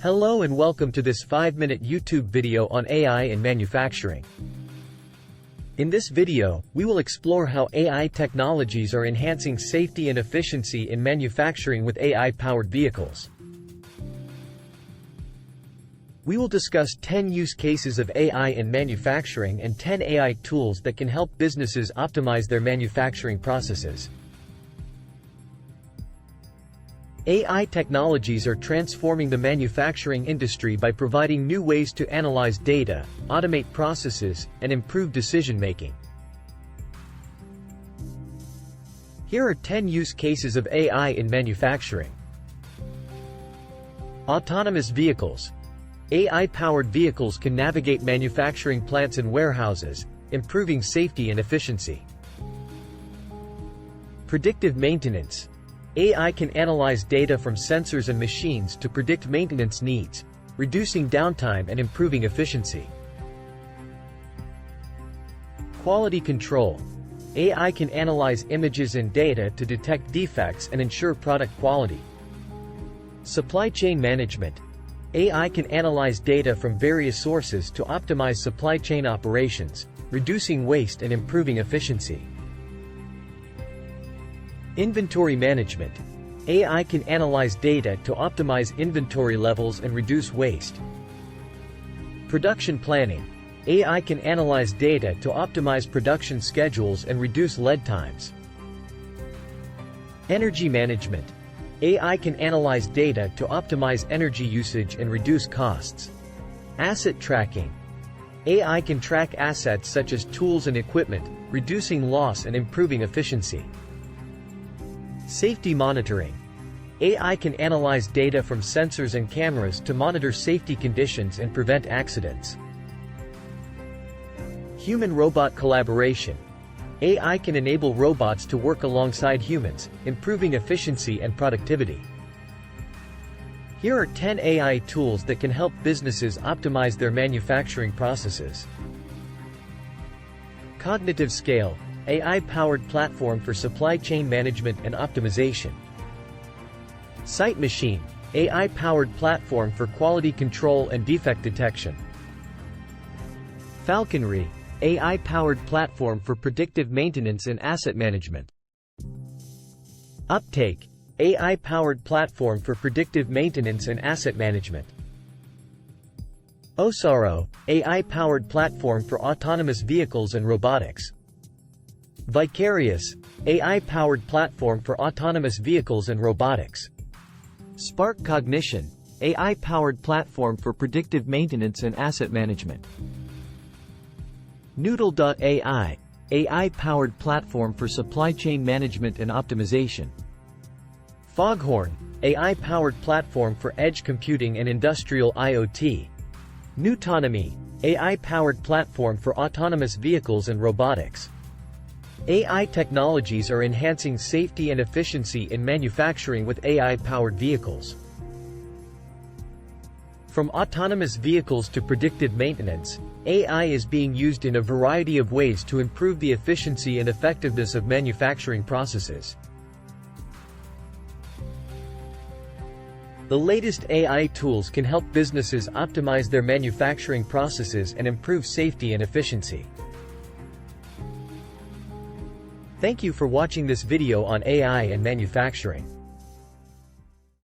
Hello and welcome to this 5-minute YouTube video on AI in manufacturing. In this video, we will explore how AI technologies are enhancing safety and efficiency in manufacturing with AI-powered vehicles. We will discuss 10 use cases of AI in manufacturing and 10 AI tools that can help businesses optimize their manufacturing processes. AI technologies are transforming the manufacturing industry by providing new ways to analyze data, automate processes, and improve decision-making. Here are 10 use cases of AI in manufacturing. Autonomous vehicles. AI-powered vehicles can navigate manufacturing plants and warehouses, improving safety and efficiency. Predictive maintenance. AI can analyze data from sensors and machines to predict maintenance needs, reducing downtime and improving efficiency. Quality control. AI can analyze images and data to detect defects and ensure product quality. Supply chain management. AI can analyze data from various sources to optimize supply chain operations, reducing waste and improving efficiency. Inventory management. AI can analyze data to optimize inventory levels and reduce waste. Production planning. AI can analyze data to optimize production schedules and reduce lead times. Energy management. AI can analyze data to optimize energy usage and reduce costs. Asset tracking. AI can track assets such as tools and equipment, reducing loss and improving efficiency. Safety monitoring. AI can analyze data from sensors and cameras to monitor safety conditions and prevent accidents. Human-robot collaboration. AI can enable robots to work alongside humans, improving efficiency and productivity. Here are 10 AI tools that can help businesses optimize their manufacturing processes. Cognitive Scale. AI-powered platform for supply chain management and optimization. Sight Machine. AI-powered platform for quality control and defect detection. Falconry. AI-powered platform for predictive maintenance and asset management. Uptake. AI-powered platform for predictive maintenance and asset management. Osaro. AI-powered platform for autonomous vehicles and robotics. Vicarious. AI-powered platform for autonomous vehicles and robotics. Spark Cognition. AI-powered platform for predictive maintenance and asset management. Noodle.ai. AI-powered platform for supply chain management and optimization. Foghorn. AI-powered platform for edge computing and industrial IoT. Nutonomy. AI-powered platform for autonomous vehicles and robotics. AI technologies are enhancing safety and efficiency in manufacturing with AI-powered vehicles. From autonomous vehicles to predictive maintenance, AI is being used in a variety of ways to improve the efficiency and effectiveness of manufacturing processes. The latest AI tools can help businesses optimize their manufacturing processes and improve safety and efficiency. Thank you for watching this video on AI and manufacturing.